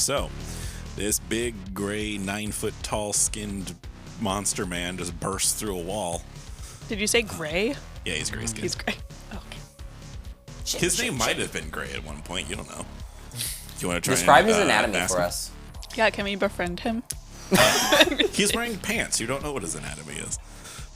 So, this big, gray, 9-foot-tall skinned monster man just bursts through a wall. Did you say gray? Yeah, he's gray skinned. He's gray. Okay. His name might have been Gray at one point. You don't know. You want to try Describe and, his anatomy ask for him? us. Yeah, can we befriend him? He's wearing pants. You don't know what his anatomy is.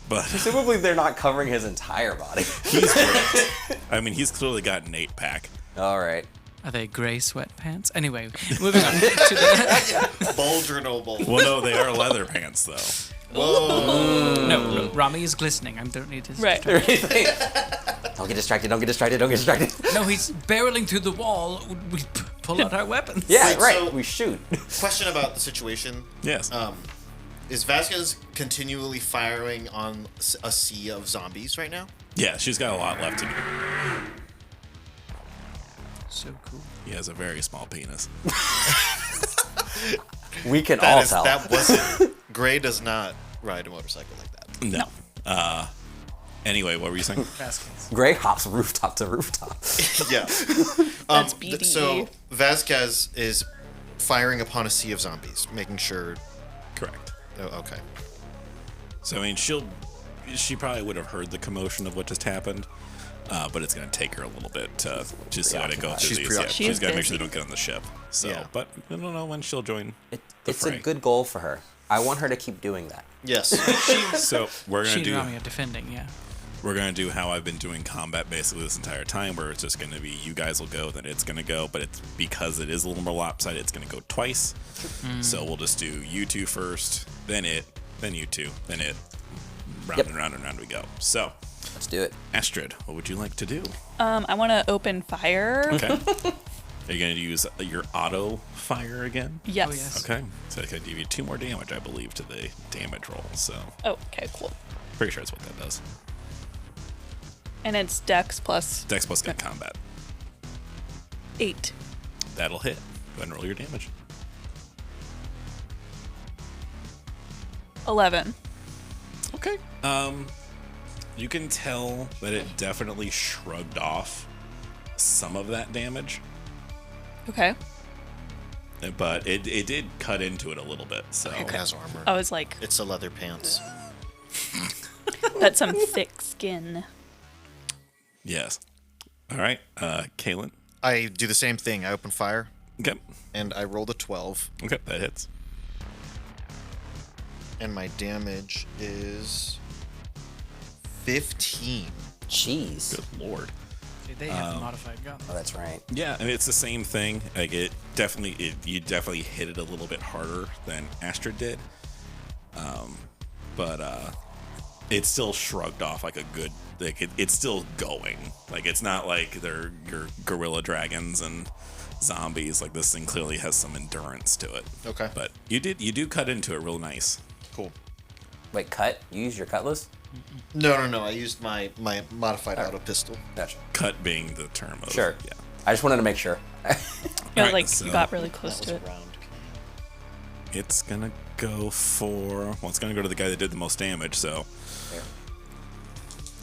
But Presumably they're not covering his entire body. he's ripped. I mean, he's clearly got an 8-pack. All right. Are they grey sweatpants? Anyway, moving on to the... Bulge or no bulge? Well, no, they are leather pants, though. Whoa. No, Rami is glistening. I don't need his... Right. Don't get distracted. Don't get distracted. Don't get distracted. No, he's barreling through the wall. We pull out our weapons. Yeah, Wait, right. so- We shoot. Question about the situation. Yes. Is Vasquez continually firing on a sea of zombies right now? Yeah, she's got a lot left to do. So cool. He has a very small penis. We can all tell. That wasn't. Gray does not ride a motorcycle like that. No. Anyway, what were you saying? Vasquez. Gray hops rooftop to rooftop. Yeah. That's BD. So Vasquez is firing upon a sea of zombies, making sure. Correct. Oh, okay. So, I mean, she probably would have heard the commotion of what just happened, but it's going to take her a little bit to just let it go through She's these. preoccupied. She's got to make busy. sure they don't get on the ship. So, Yeah. but I don't know when she'll join. It's a good goal for her. I want her to keep doing that. Yes. So we're She gonna and Rami do are defending, yeah. we're gonna do how I've been doing combat basically this entire time, where it's just gonna be you guys will go, then it's gonna go, but it's because it is a little more lopsided, it's gonna go twice. So we'll just do you two first, then it, then you two, then it. Round and round and round we go. So, Let's do it. Astrid, what would you like to do? I want to open fire. Okay. Are you going to use your auto fire again? Yes. Oh, yes. Okay. So I can give you 2 more damage, I believe, to the damage roll. So, Oh, okay, cool. pretty sure that's what that does. And it's Dex plus Dex plus gun combat. 8. That'll hit. Go ahead and roll your damage. 11. Okay. You can tell that it definitely shrugged off some of that damage, Okay. but it did cut into it a little bit. So It has armor. I was like, It's a leather pants. that's some thick skin. yes. All right, Kaylin. I do the same thing. I open fire, Okay. and I rolled a 12, Okay, that hits. and my damage is 15. Jeez. Good lord. They have a modified gun. Oh, that's right. Yeah, I mean, it's the same thing. Like you definitely hit it a little bit harder than Astrid did, but it still shrugged off like a good. Like it's still going. Like it's not like they're your gorilla dragons and zombies. Like this thing clearly has some endurance to it. Okay. But you do cut into it real nice. Cool. Wait, cut? You use your cutlass? No. I used my modified auto pistol. Gotcha. Cut being the term of Sure. Yeah. I just wanted to make sure. Alright, Like, so- you got really close to it. Round. It's gonna go for. Well, it's gonna go to the guy that did the most damage. So, There.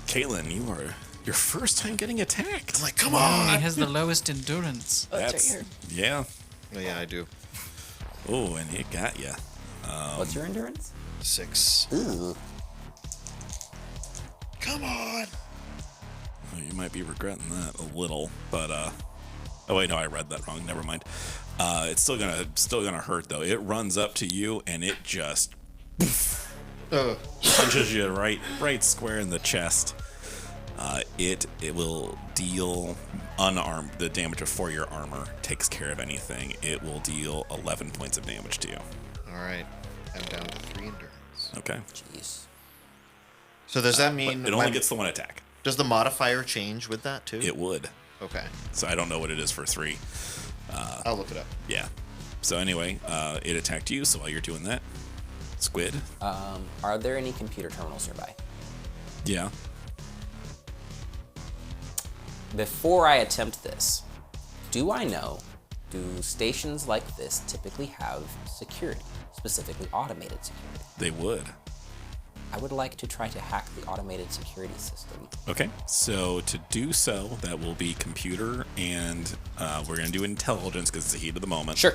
Caitlin, you are your first time getting attacked. I'm like, come He on. has the lowest endurance. Oh, it's right here. Yeah. Oh, yeah, I do. Oh, and it got you. What's your endurance? 6. Ooh. Come on. Well, you might be regretting that a little, but oh wait, no, I read that wrong. Never mind. It's still gonna hurt though. It runs up to you and it just punches you right square in the chest. It will deal unarmed the damage before your armor takes care of anything. It will deal 11 points of damage to you. All right. I'm down to 3 endurance. Okay. Jeez. So does that But mean it only gets the one attack. does the modifier change with that too? It would. Okay. So I don't know what it is for 3. I'll look it up. Yeah. So anyway, it attacked you. So while you're doing that, Squid. Are there any computer terminals nearby? Yeah. Before I attempt this, do stations like this typically have security, specifically automated security? They would. I would like to try to hack the automated security system. Okay, so to do so, that will be computer, and we're going to do intelligence because it's the heat of the moment. Sure.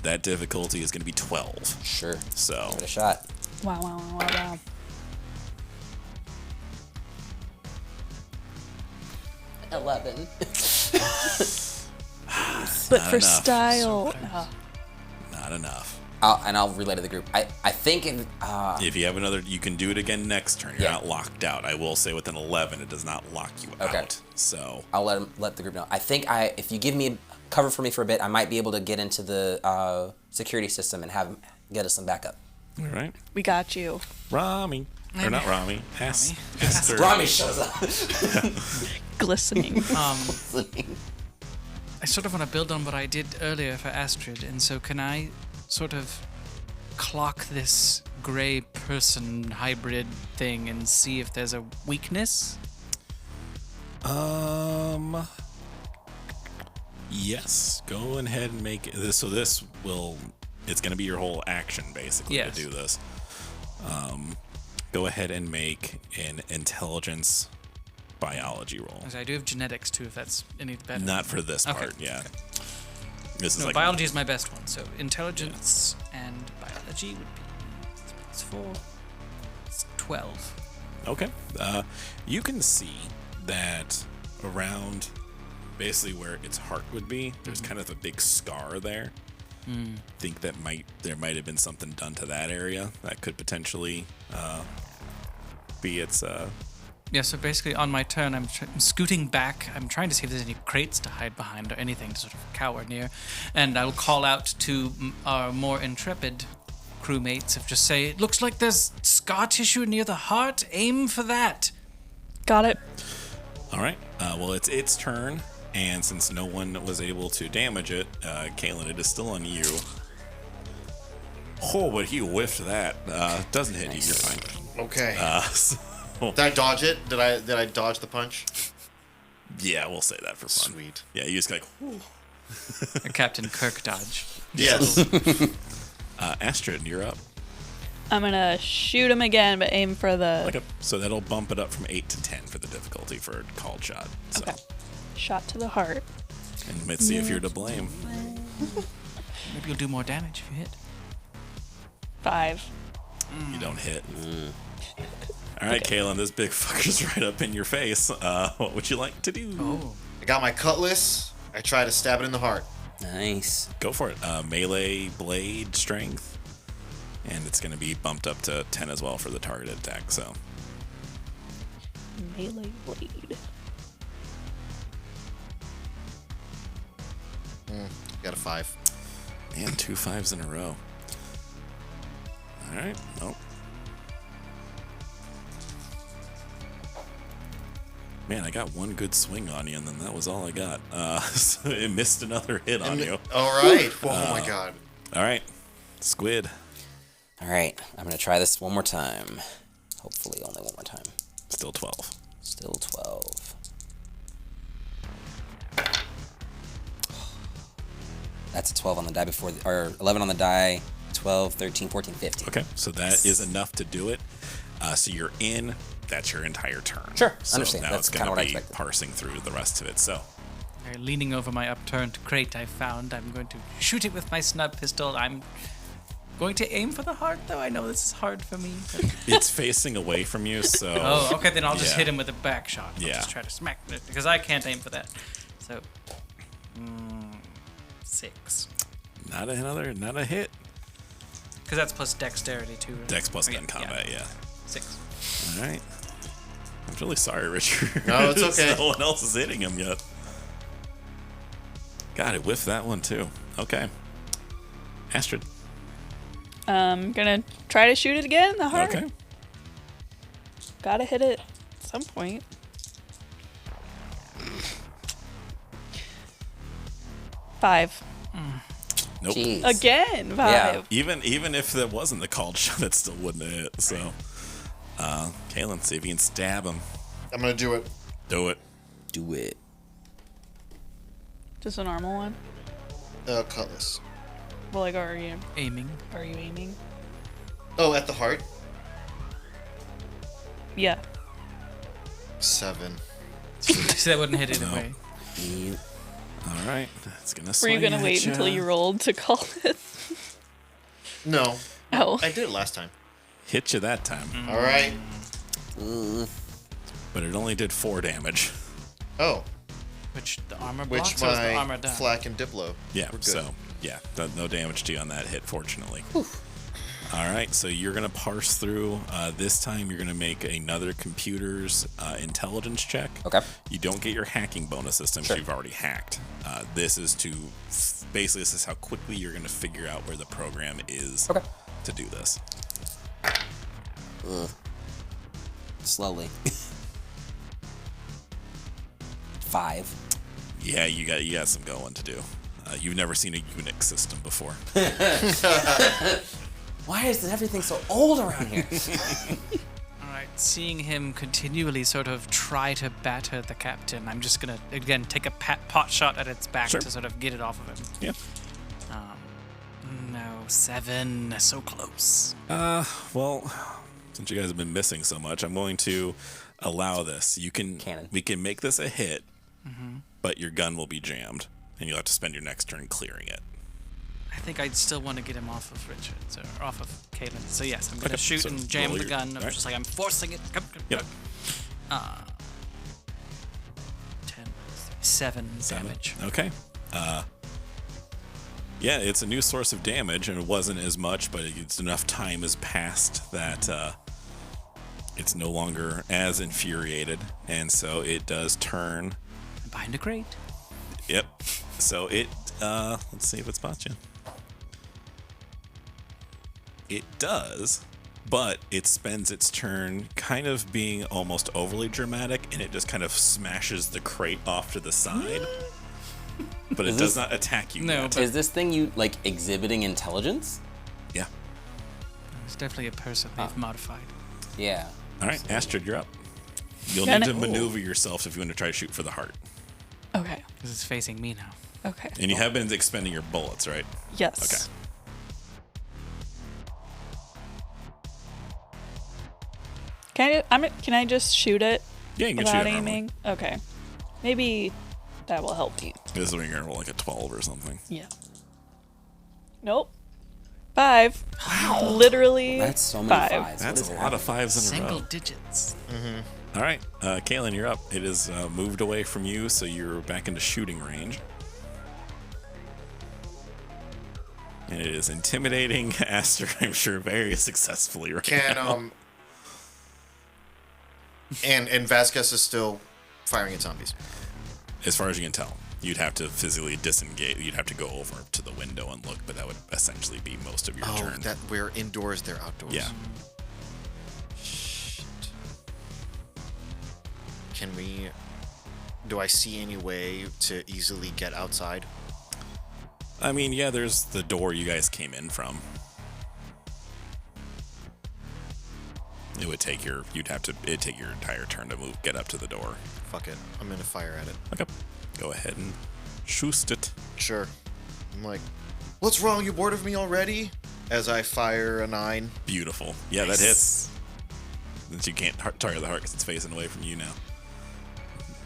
That difficulty is going to be 12. Sure. So Give it a shot. Wow. 11. But Not for enough. style. not enough. I'll relay to the group. I think If you have another, you can do it again next turn. You're Yeah. not locked out. I will say with an 11, it does not lock you Okay. out. So I'll let the group know. I think if you give me cover for me for a bit, I might be able to get into the security system and get us some backup. all right, We got you. Rami or not Rami? Esther. Rami shows up. Glistening. I sort of want to build on what I did earlier for Astrid, and so can I sort of clock this gray person hybrid thing and see if there's a weakness? Yes. Go ahead and make this. So this will. It's going to be your whole action basically Yes. to do this. Go ahead and make an intelligence biology roll. Because I do have genetics too, if that's any better. Not for this Okay, part. Yeah. okay. This is No, like biology is my best one. So intelligence and biology would be it's 4. It's 12. Okay. You can see that around basically where its heart would be, there's kind of a big scar there. Think that there might have been something done to that area that could potentially be its. Yeah, so basically on my turn, I'm scooting back. I'm trying to see if there's any crates to hide behind or anything to sort of cower near. And I'll call out to our more intrepid crewmates of just say, it looks like there's scar tissue near the heart. Aim for that. Got it. All right. Well, it's its turn, and since no one was able to damage it, Kaylin, it is still on you. Oh, but he whiffed that. Doesn't hit you. You're fine. Okay. So, Did I dodge it? Did I dodge the punch? yeah, we'll say that for fun. Sweet. Yeah, you just like. Whew. A Captain Kirk dodge. Yes. Astrid, you're up. I'm gonna shoot him again, but aim for the So that'll bump it up from 8 to 10 for the difficulty for a called shot. So, okay. Shot to the heart. and let's see if you're to blame. Maybe you'll do more damage if you hit. 5. You don't hit. All right, Kaylin, this big fucker's right up in your face. What would you like to do? Oh. I got my cutlass. I try to stab it in the heart. Nice. Go for it. Melee blade strength. And it's going to be bumped up to 10 as well for the targeted attack. So Melee blade. Got a 5. man, 2 5s in a row. All right. Nope. Man, I got one good swing on you, and then that was all I got. So it missed another hit on you. All right. Oh my god. All right, Squid. All right, I'm gonna try this one more time. Hopefully, only one more time. Still 12. Still 12. That's a 12 on the die before, or 11 on the die. 12, 13, 14, 15. Okay, so that is enough to do it. So you're in. That's your entire turn. Sure, So understand. now That's it's kinda going what I to be expected. parsing through the rest of it. So Leaning over my upturned crate I found, I'm going to shoot it with my snub pistol. I'm going to aim for the heart, though. I know this is hard for me. But... it's facing away from you. So Oh, okay, then I'll just Yeah. hit him with a back shot. I'll Yeah. just try to smack it, because I can't aim for that. So, 6. not a hit. Because that's plus dexterity, too. Right? Dex plus Okay, gun combat. Yeah. 6. All right. I'm really sorry, Richard. No, it's okay. No one else is hitting him yet. God, it whiffed that one too. Okay. Astrid. I'm gonna try to shoot it again in the heart. Okay. Gotta hit it at some point. Five. Nope. Jeez. Again, 5. Yeah. Even if that wasn't the called shot, it still wouldn't have hit. So, Kaylin, see if you can stab him. I'm gonna do it. Do it. Do it. Just a normal one. Cutlass. Well, like, are you Aiming. aiming? Oh, at the heart. Yeah. 7. So that wouldn't hit either No. way. You- All right, that's gonna. Were you gonna wait until you rolled to call it? No. Oh. I did it last time. Hit you that time, All right. but it only did 4 damage. Oh, Which the armor which blocks or is the my armor done? flak and Diplo. Yeah, We're good. so yeah, no damage to you on that hit, fortunately. All right, so you're gonna parse through. This time, you're gonna make another computer's intelligence check. Okay. You don't get your hacking bonus system because you've already hacked. This is to basically this is how quickly you're gonna figure out where the program is Okay. to do this. Slowly. 5. Yeah, you got some going to do. You've never seen a Unix system before. Why is everything so old around here? All right, seeing him continually sort of try to batter the captain, I'm just gonna again take a pot shot at its back Sure. to sort of get it off of him. Yeah. No, 7, so close. Well, since you guys have been missing so much, I'm going to allow this. Cannon. We can make this a hit, but your gun will be jammed, and you'll have to spend your next turn clearing it. I think I'd still want to get him off of Richard, or off of Kaylin. So yes, I'm gonna Okay, shoot so and jam roll the your- gun. I'm alright. just like I'm forcing it. Come, Yep. 10, 7 damage. Okay. Yeah, it's a new source of damage, and it wasn't as much, but it's enough time has passed that it's no longer as infuriated, and so it does turn. I'm behind a crate. Yep. So it. Let's see if it spots you. It does, but it spends its turn kind of being almost overly dramatic, and it just kind of smashes the crate off to the side. But it does not attack you. No, yet. but- Is this thing you like exhibiting intelligence? Yeah. It's definitely a person they've modified. Yeah. All right, Astrid, you're up. You'll Got need it. to maneuver yourself if you want to try to shoot for the heart. Okay. Because it's facing me now. Okay. And you have been expending your bullets, right? Yes. Okay. Can I just shoot it Yeah, you can shoot without it normally. aiming? Okay. Maybe that will help you. This is when you're going to roll like a 12 or something. Yeah. Nope. 5. Wow. Literally. That's so many 5. fives. That's What a is lot of 5s in a Single row. digits. All right, Kaylin, you're up. It is moved away from you, so you're back into shooting range. And it is intimidating Aster, I'm sure, very successfully right Can now. and Vasquez is still firing at zombies. As far as you can tell, you'd have to physically disengage. You'd have to go over to the window and look, but that would essentially be most of your Oh, turn. that we're indoors, they're outdoors. Yeah. Shit. Can we? Do I see any way to easily get outside? I mean, yeah, there's the door you guys came in from. It'd take your entire turn to get up to the door. Fuck it. I'm gonna fire at it. Okay. Go ahead and shoot it. Sure. I'm like, what's wrong? You bored of me already? As I fire a 9. Beautiful. Yeah, that hits. Since you can't target the heart because it's facing away from you now.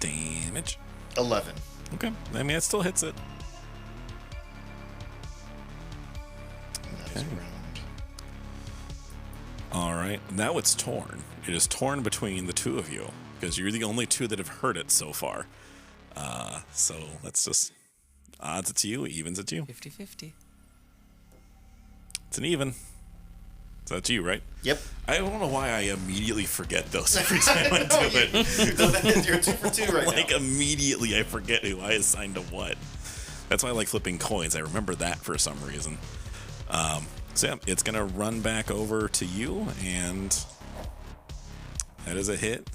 Damage. 11. Okay. I mean, it still hits it. And that is around. All right. Now it's torn. It is torn between the two of you because you're the only two that have heard it so far. So let's just odds it's you, evens it's you. 50-50. It's an even. So that's you, right? Yep. I don't know why I immediately forget those every time I do it. You're 2 for 2 right Like now. immediately I forget who I assigned to what. That's why I like flipping coins. I remember that for some reason. So yeah, it's gonna run back over to you, and that is a hit.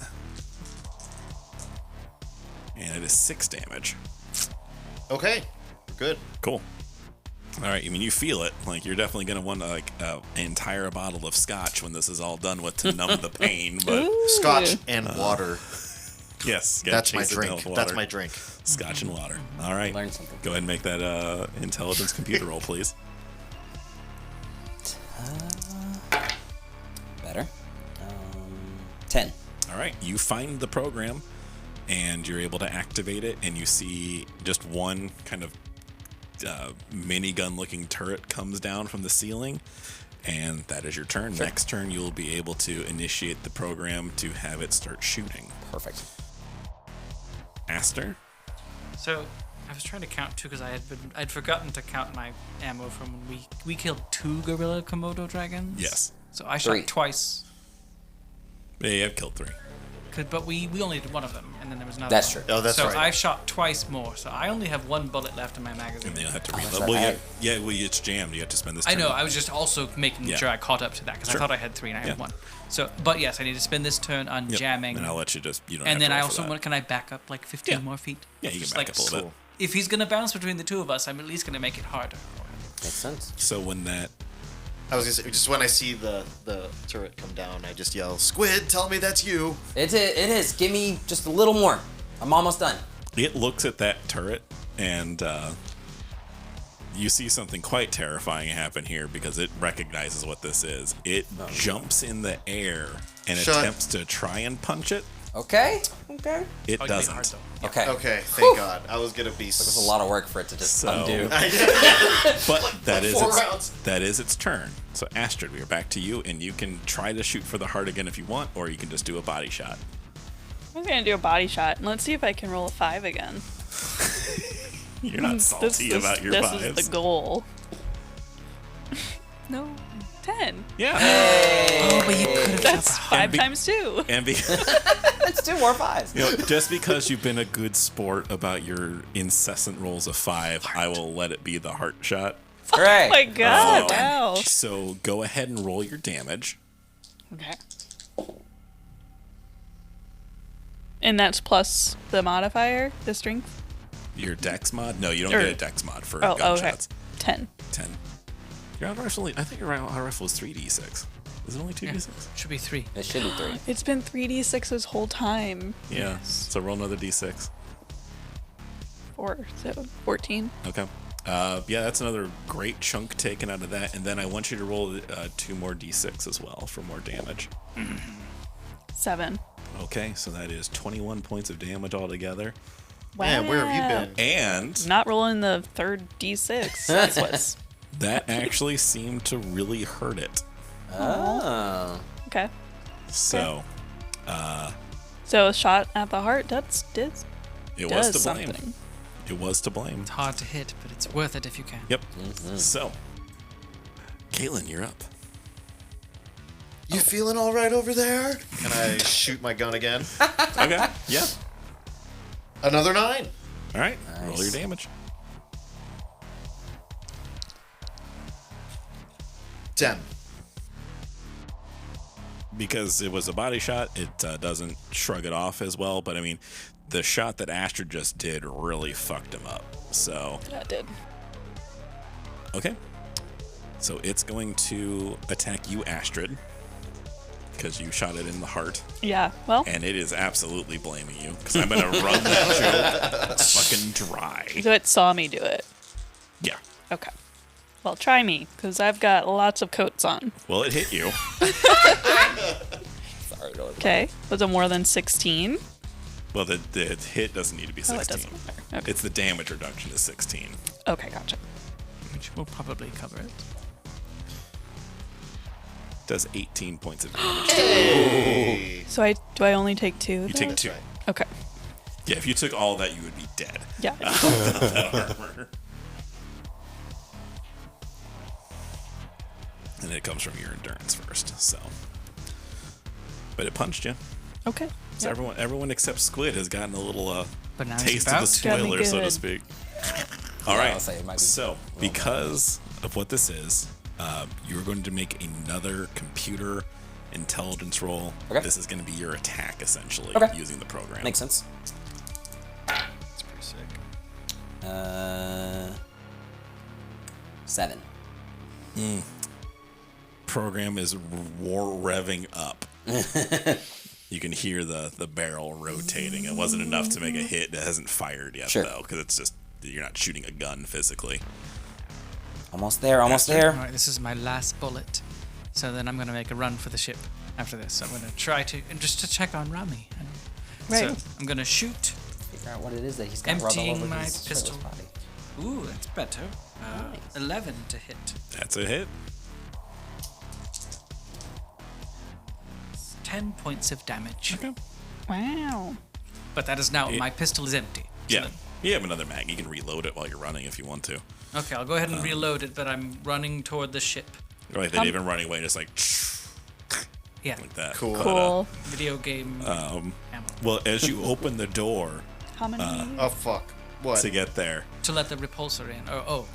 And it is 6 damage. Okay. We're good. Cool. All right. I mean, you feel it. Like you're definitely gonna want like an entire bottle of scotch when this is all done with to numb the pain. But Scotch and water. yes, yeah, That's my chase it down drink. with That's water. my drink. Scotch and water. All right. Learn something. Go ahead and make that intelligence computer roll, please. Better. 10. All right. You find the program. and you're able to activate it, and you see just one kind of minigun-looking turret comes down from the ceiling, and that is your turn. Sure. Next turn, you'll be able to initiate the program to have it start shooting. Perfect. Aster? So I was trying to count too because I'd forgotten to count my ammo from when we killed 2 gorilla Komodo dragons. Yes. So I 3. shot twice. Yeah, I've killed 3. But we only did one of them, and then there was another. That's one. true. Oh, that's so right. I shot twice more, so I only have 1 bullet left in my magazine. And then you'll have to that's reload. right. Well, it's jammed. You have to spend this I turn. know. I was just also making Yeah. sure I caught up to that because Sure. I thought I had 3 and I had Yeah. 1. So, but yes, I need to spend this turn on Yep. jamming. And I'll let you just, you don't And have then to I roll for also that. want. Can I back up like 15 Yeah. more feet? Yeah, you can Just back up a little bit. If he's gonna bounce between the 2 of us, I'm at least gonna make it harder. Makes sense. So when that I was gonna say, just when I see the turret come down, I just yell, "Squid, tell me that's you!" It is. Give me just a little more. I'm almost done. it looks at that turret, and you see something quite terrifying happen here because it recognizes what this is. It jumps in the air and Shut- attempts to try and punch it. Okay. It Oh, you made it doesn't. hard, though. Okay. Okay, thank God. I was gonna be. There's a lot of work for it to just So- undo. But that is 4 rounds. that is its turn. So Astrid, we are back to you, and you can try to shoot for the heart again if you want, or you can just do a body shot. I'm gonna do a body shot, and let's see if I can roll a 5 again. You're not salty about your this vibes. is the goal. No, 10. Yeah. Oh, but you could have That's 5 be- times 2. And be, Let's do more 5s. you know, just because you've been a good sport about your incessant rolls of 5, I will let it be the heart shot. Hooray. Oh my god, Um, wow. So go ahead and roll your damage. Okay. And that's plus the modifier, the strength? Your dex mod? No, you don't Or- get a dex mod for Oh, okay. gunshots. 10. 10. Your auto rifle, I think your auto rifle is 3d6. Is it only 2d6? Should be 3. It should be 3. It's been 3d6 this whole time. Yeah. So roll another d6. 4, so 14. Okay. Yeah, that's another great chunk taken out of that. And then I want you to roll 2 more d6 as well for more damage. 7. Okay, so that is 21 points of damage altogether. Man, where have you been? And Not rolling the third d6. That's what's that actually seemed to really hurt it. Oh. okay. So So a shot at the heart it was does to blame. something. It was to blame. It's hard to hit, but it's worth it if you can. Yep. So, Caitlin, you're up. You feeling all right over there? Can I shoot my gun again? Okay. Yeah. Another 9. All right. Roll Nice. your damage. 10. Because it was a body shot, it doesn't shrug it off as well. But I mean, the shot that Astrid just did really fucked him up. So, Yeah, it did. okay. So it's going to attack you, Astrid, because you shot it in the heart. Yeah, well, And it is absolutely blaming you because I'm going to run that joke fucking dry. so it saw me do it. Yeah. Okay. Well, try me, because I've got lots of coats on. Well, it hit you. Sorry, no, Okay. Was it more than 16? Well, the hit doesn't need to be Oh, 16. it doesn't matter. Okay. It's the damage reduction is 16. Okay, gotcha. Which will probably cover it. Does 18 points of damage. Hey. So do I only take 2? You take 2. right. Okay. Yeah, if you took all that, you would be dead. Yeah. That armor. And it comes from your endurance first, so. But it punched you. Okay. So Yep. everyone except Squid has gotten a little But now it's taste of about the to. Got me spoiler, so to good. speak. All right. I'll say it might be So, because of what this is, you're going to make another computer intelligence roll. Okay. This is going to be your attack, essentially, Okay. using the program. Makes sense. It's pretty sick. 7. Program is revving up. You can hear the barrel rotating. It wasn't enough to make a hit. It hasn't fired yet, Sure. though, because it's just you're not shooting a gun physically. Almost there, almost there. All right, this is my last bullet. So then I'm going to make a run for the ship after this. I'm going to try to, and just to check on Rami. And Right. So I'm gonna shoot. Figure out what it is that he's got rubbed all Emptying over my his shirtless pistol. body. Ooh, that's better. 11 to hit. That's a hit. 10 points of damage. Okay. Wow. But that is now, my pistol is empty. So Yeah. then- You have another mag. You can reload it while you're running if you want to. okay, I'll go ahead and reload it, but I'm running toward the ship. Or like they'd even running away, just like Yeah. like that. Cool. Cool. Video game ammo. Well, as you open the door How many? Oh fuck. What? to get there, To let the repulsor in. Oh,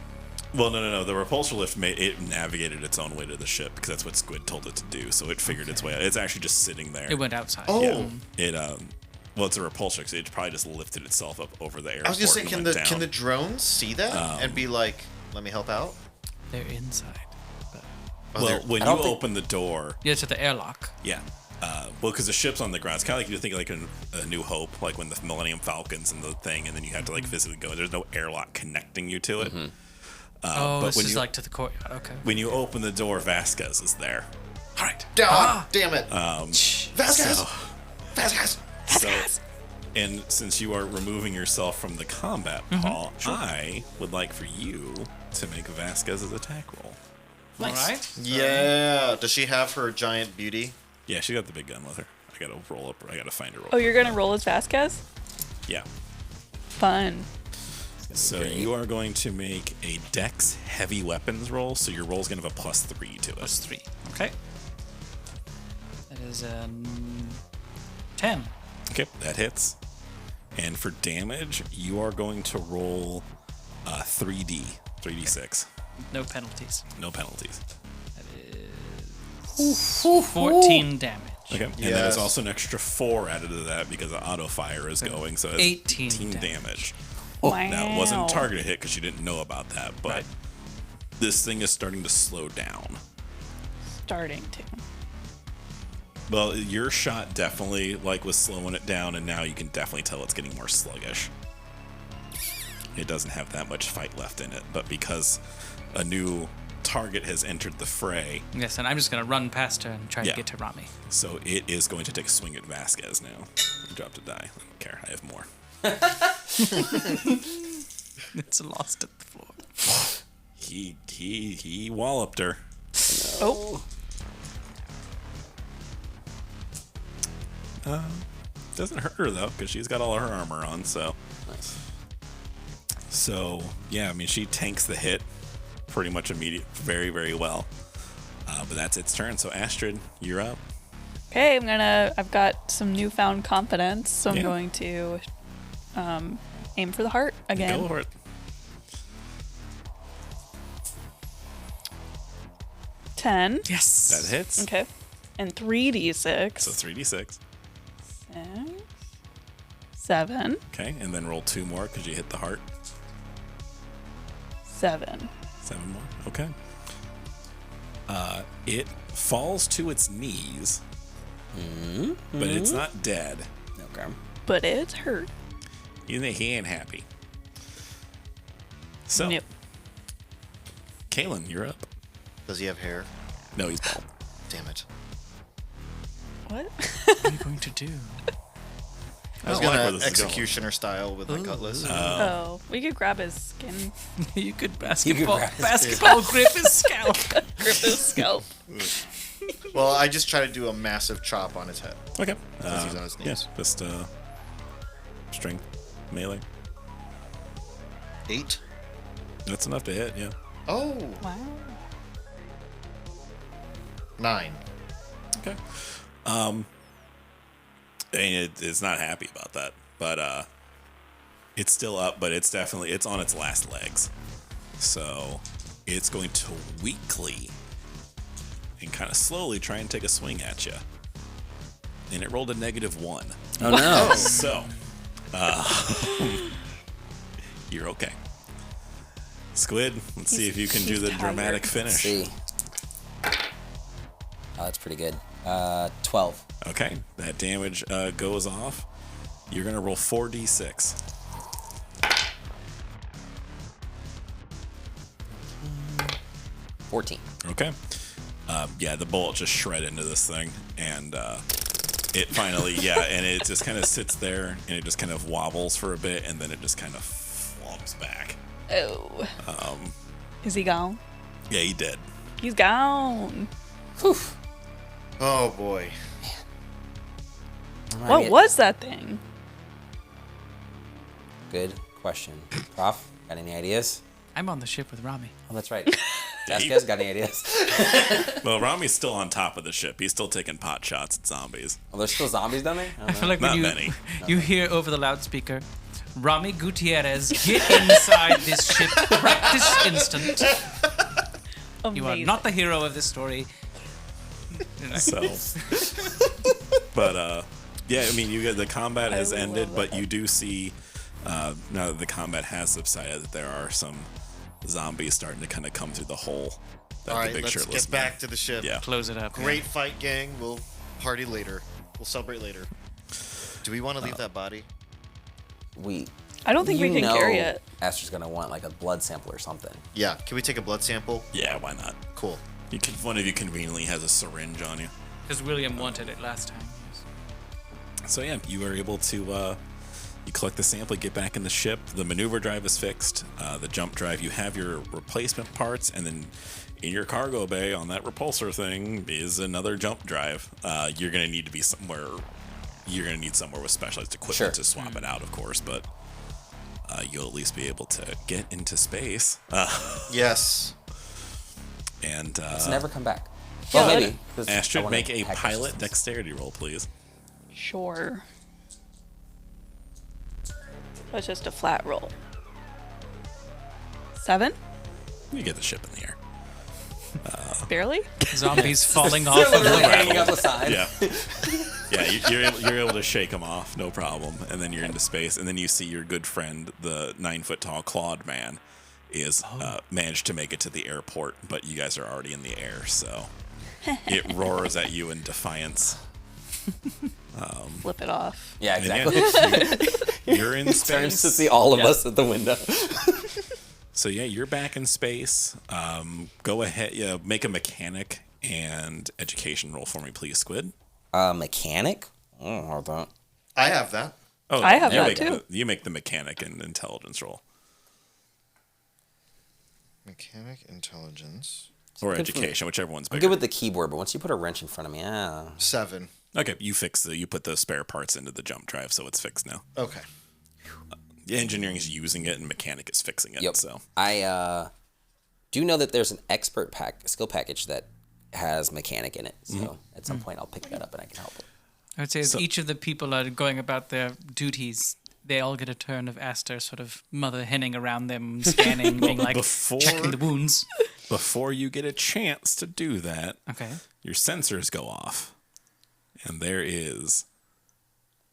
well, no. The repulsor lift navigated its own way to the ship because that's what Squid told it to do. So it figured its way out. It's actually just sitting there. it went outside. Oh. Yeah. It well, it's a repulsor, so it probably just lifted itself up over the airport. I was gonna say, and can went the down. drones see that and be like, "Let me help out"? They're inside. But Oh, Well, they're- when I you don't think- open the door, yeah, to the airlock. yeah. Well, because the ship's on the ground. It's kind of like you think like a New Hope, like when the Millennium Falcons and the thing, and then you have to like physically go. There's no airlock connecting you to it. Oh, but this when is you- like to the courtyard. Okay. When you open the door, Vasquez is there. All right. Damn it! Vasquez! So, Vasquez! and since you are removing yourself from the combat hall, I would like for you to make Vasquez's attack roll. All right. Yeah. Does she have her giant beauty? Yeah, she got the big gun with her. I gotta roll up. I gotta find her. Oh, you're gonna roll as Vasquez? Yeah. Fun. So you are going to make a Dex heavy weapons roll. So your roll is gonna have a +3 to it. +3. Okay. That is 10. Okay, that hits. And for damage, you are going to roll 3d6. No penalties. No penalties. That is 14 damage. Okay, and Yes. there's also an extra 4 added to that because the auto fire is going. So it's 18 damage. Wow. Now it wasn't a target hit because you didn't know about that, but Right. this thing is starting to slow down. Starting to. Well, your shot definitely like was slowing it down, and now you can definitely tell it's getting more sluggish. It doesn't have that much fight left in it, but because a new target has entered the fray, Yes, and I'm just going to run past her and try Yeah. to get to Rami. so it is going to take a swing at Vasquez now. You dropped a die. I don't care. I have more. It's lost at the floor. He walloped her. Oh. Doesn't hurt her though, because she's got all her armor on. So, so yeah, I mean, she tanks the hit pretty much very, very well. But that's its turn. So Astrid, you're up. Okay, I've got some newfound confidence, so I'm Yeah. going to aim for the heart again. Go for it. 10. Yes. That hits. Okay. And 3d6. So 3d6. 7. Okay, and then roll 2 more because you hit the heart. 7. 7 more. Okay. It falls to its knees, but it's not dead. Okay. But it's hurt. He ain't happy. So, Nope. Kalen, you're up. Does he have hair? No, he's bald. Damn it. What? What are you going to do? I was don't like where gonna this is going. executioner style with my cutlass. Oh, we could grab his skin. You could basketball grab his basketball grip his scalp. Grip his scalp. Well, I just try to do a massive chop on his head. Okay. he's on his Yeah, knees. just strength, melee. 8. That's enough to hit, yeah. Oh, Wow. 9. Okay. I mean, it's not happy about that, but it's still up, but it's on its last legs. So it's going to weakly and kind of slowly try and take a swing at you. And it rolled a -1. Oh no. So, you're okay. Squid, let's see if you can do He's the tired. dramatic Let's finish. see. Oh, that's pretty good. 12. Okay, that damage goes off. You're going to roll 4d6. 14. Okay. Yeah, the bullet just shred into this thing, and It finally, and it just kind of sits there, and it just kind of wobbles for a bit, and then it just kind of flumps back. Oh. Is he gone? Yeah, he did. He's gone. Whew. Oh boy. What was that thing? Good question. Prof, got any ideas? I'm on the ship with Rami. Oh, that's right. Vasquez, got any ideas? Well, Rami's still on top of the ship. He's still taking pot shots at zombies. Oh, there's still zombies down there? I I don't feel know. like Not when many. you hear over the loudspeaker, Rami Gutierrez, get inside this ship right this instant. Amazing. You are not the hero of this story. So, but yeah, I mean, you get the combat has I ended, love but that. you do see now that the combat has subsided that there are some zombies starting to kind of come through the hole. That All the right, big let's shirtless get man- back to the ship. Yeah. Close it up. Great fight, gang. We'll party later. We'll celebrate later. Do we want to leave that body? I don't think we can carry it. Astra's gonna want like a blood sample or something. Yeah. Can we take a blood sample? Yeah, why not? Cool. One of you conveniently has a syringe on you. Because William wanted it last time. So yeah, you are able to you collect the sample, get back in the ship. The maneuver drive is fixed. The jump drive, you have your replacement parts, and then in your cargo bay on that repulsor thing is another jump drive. You're gonna need to be somewhere. You're gonna need somewhere with specialized equipment Sure. to swap it out, of course, but you'll at least be able to get into space. Yes. And It's never come back. Well, Yeah, maybe. 'cause I Astrid, wanna make a hack pilot systems. dexterity roll, please. Sure. That's just a flat roll. 7? You get the ship in the air. Barely? Zombies falling off of Literally the hanging up the sign. Yeah, yeah. You're able to shake them off, no problem. And then you're into space, and then you see your good friend, the 9-foot-tall clawed man, is managed to make it to the airport, but you guys are already in the air, so it roars at you in defiance. Flip it off. Yeah, And exactly. you're in Turns to space. see all of us at the window. So yeah, you're back in space. Go ahead, make a mechanic and education roll for me, please, Squid. Mechanic? Oh, hold on. I have that. Oh, I have you that make too. You make the mechanic and intelligence roll. Mechanic intelligence. Or Good for me. education, whichever one's I'm bigger. good with the keyboard, but once you put a wrench in front of me, 7. Okay, you put the spare parts into the jump drive, so it's fixed now. Okay. The engineering is using it, and mechanic is fixing it. Yep. So I do know that there's an expert skill package that has mechanic in it. So at some point I'll pick that up and I can help. I would say as each of the people are going about their duties, they all get a turn of Aster sort of mother henning around them, scanning, being like, checking the wounds. before you get a chance to do that, Okay. your sensors go off, and there is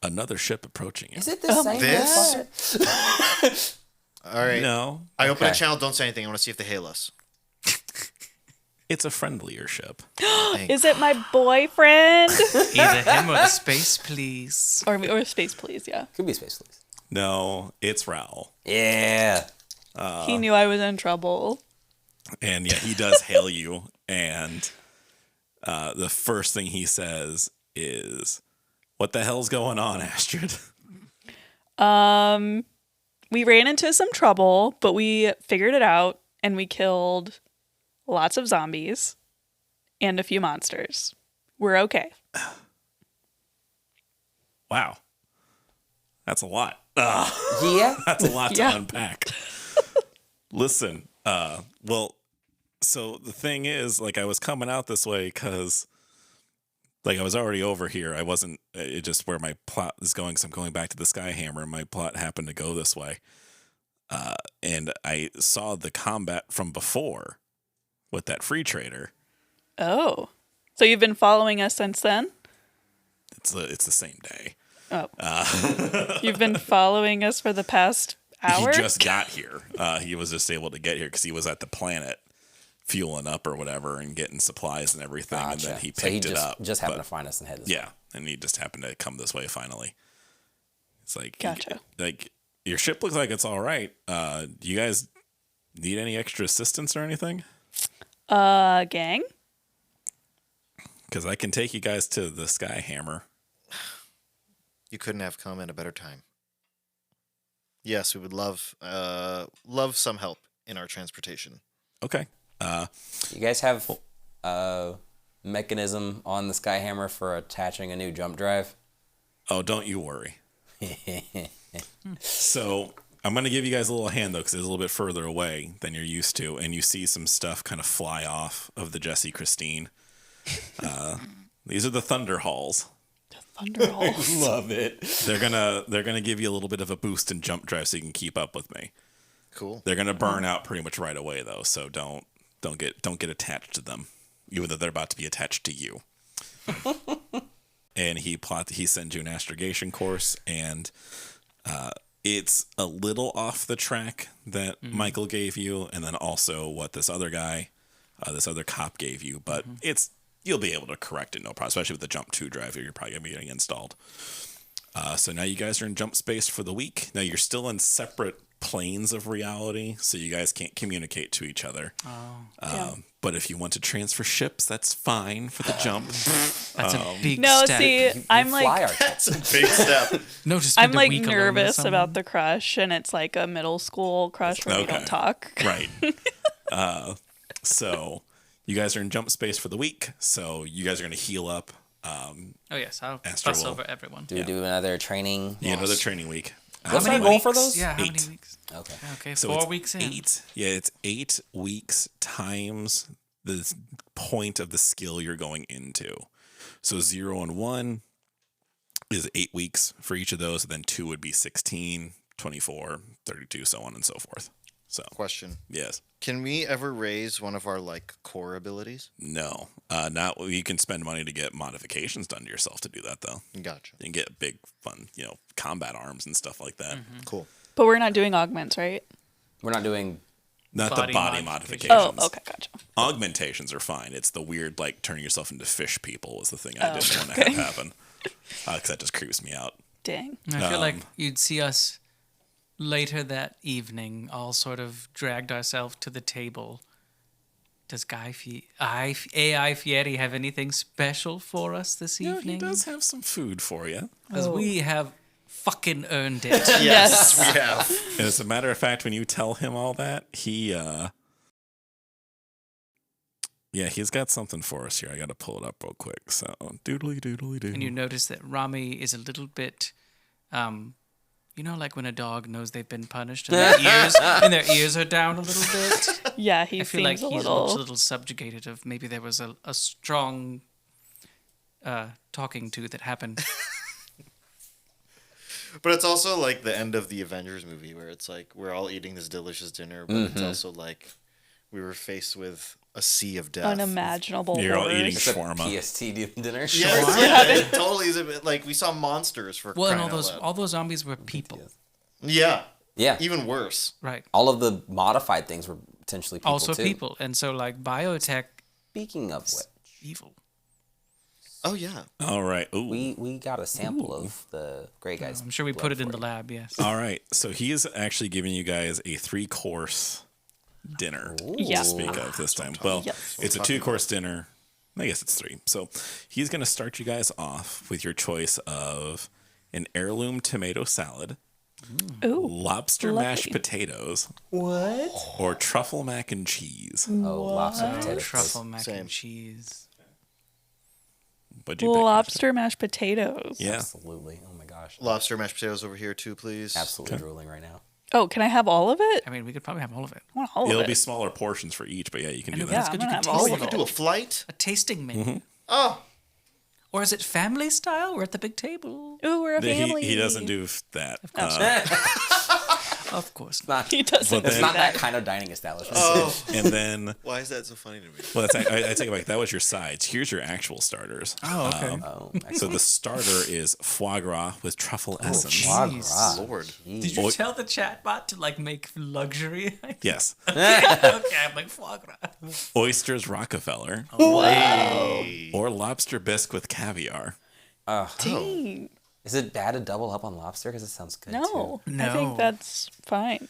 another ship approaching you. Is it the same? This? motherfucker? All right. No, I open a Okay. channel. Don't say anything. I want to see if they hail us. it's a friendlier ship. Is it my boyfriend? Either him or the space, please. or space, please, yeah. Could be space police. No, it's Raoul. Yeah. He knew I was in trouble. And yeah, he does hail you, and the first thing he says is, "What the hell's going on, Astrid?" We ran into some trouble, but we figured it out, and we killed lots of zombies and a few monsters. We're okay. Wow, that's a lot. Yeah. That's a lot to Yeah. unpack. Listen, well, so the thing is, like, I was coming out this way because, like, I was already over here. I wasn't, it just where my plot is going. So I'm going back to the Skyhammer, and my plot happened to go this way. And I saw the combat from before with that free trader. Oh. So you've been following us since then? It's the same day. Oh. You've been following us for the past hour? He just got here. He was just able to get here because he was at the planet fueling up or whatever and getting supplies and everything. And then he picked it up. just happened but- to find us and head this Yeah, and he just happened to come this way finally. It's like, Gotcha. like your ship looks like it's all right. Do you guys need any extra assistance or anything? Gang? Because I can take you guys to the Skyhammer. You couldn't have come at a better time. Yes, we would love some help in our transportation. Okay. You guys have a mechanism on the Skyhammer for attaching a new jump drive? Oh, don't you worry. So I'm going to give you guys a little hand, though, because it's a little bit further away than you're used to, and you see some stuff kind of fly off of the Jessie Christine. These are the Thunder Halls. Thunderbolts. Love it. They're gonna give you a little bit of a boost in jump drive so you can keep up with me. Cool. They're gonna burn out pretty much right away, though, so don't get attached to them, even though they're about to be attached to you. And he sends you an astrogation course, and it's a little off the track that Michael gave you, and then also what this other guy, this other cop gave you, but you'll be able to correct it, no problem, especially with the Jump 2 drive you're probably going to be getting installed. So now you guys are in jump space for the week. Now you're still in separate planes of reality, so you guys can't communicate to each other. But if you want to transfer ships, that's fine for the jump. That's a big No, step. see, I'm Fly like, our That's a big step. No, just I'm spend a like week alone with nervous someone. about the crush, and it's like a middle school crush where we Okay. don't talk. Right. So you guys are in jump space for the week, so you guys are going to heal up. Oh yes, I'll Astro fuss will. over everyone. Do we do another training? You get another training week. What's How our many goal weeks? for those? Yeah, how 8. many weeks? Okay. Okay, So 4 it's weeks in. 8. Yeah, it's 8 weeks times the point of the skill you're going into. So 0 and 1 is 8 weeks for each of those. And then 2 would be 16, 24, 32, so on and so forth. So, Question. yes. Can we ever raise one of our core abilities? No. Not you can spend money to get modifications done to yourself to do that, though. Gotcha. You can get big, fun, combat arms and stuff like that. Cool. But we're not doing augments, right? We're not doing. Not Body the body modifications. modifications. Oh, okay, gotcha. Augmentations are fine. It's the weird, turning yourself into fish people was the thing I didn't want to have happen. Because that just creeps me out. Dang. I feel like you'd see us later that evening, all sort of dragged ourselves to the table. Does AI Fieri have anything special for us this Yeah, he evening? does have some food for you. Because we have fucking earned it. Yes. We have. And as a matter of fact, when you tell him all that, he's got something for us here. I got to pull it up real quick. So, doodly doodly doo. And you notice that Rami is a little bit, like when a dog knows they've been punished and their ears are down a little bit. Yeah, he I feel like seems he a looks a little. little subjugated of maybe there was a strong talking to that happened. But it's also like the end of the Avengers movie where it's like we're all eating this delicious dinner, but it's also like we were faced with a sea of death. Unimaginable. You're all horrors. eating It's a shawarma. PST dinner. Yes, it totally is a bit like we saw monsters for Well, and crying out loud. all those zombies were people, Yeah. Yeah. Even worse. right? All of the modified things were potentially people Also too. people, and so like biotech Speaking of which, evil. Oh yeah. All right. Ooh. we got a sample of the Grey Guy's. I'm sure we put blood it in for the you. lab. Yes. All right. So he is actually giving you guys a 3-course dinner Yeah. to speak of this time. Well, Yes. it's a 2-course dinner. I guess it's 3. So he's going to start you guys off with your choice of an heirloom tomato salad, Ooh. lobster Lovely. mashed potatoes, What? or truffle mac and cheese. Oh, lobster potatoes. Truffle mac Same. and cheese. What'd you pick? Lobster mashed potatoes. Yeah. Absolutely. Oh my gosh. Lobster mashed potatoes over here too, please. Absolutely drooling right now. Oh, can I have all of it? I mean, we could probably have all of it. I want all It'll of be it. smaller portions for each, but yeah, you can do know, that. Yeah, That's I'm good, you gonna can have taste all We of could it. do a flight. A tasting menu. Oh. Or is it family style? We're at the big table. Ooh, we're a family. He doesn't do that. Of course. He doesn't. But It's then- not that kind of dining establishment. Oh. And then, Why is that so funny to me? well, I take it back. That was your sides. Here's your actual starters. Oh, okay. Oh, So the starter is foie gras with truffle essence. foie jeez. gras. Lord. Jeez. Did you tell the chatbot to like make luxury? Yes. Okay, I'm like foie gras. Oysters Rockefeller or lobster bisque with caviar. Dang. Is it bad to double up on lobster? Because it sounds good No. too. I No. think that's fine.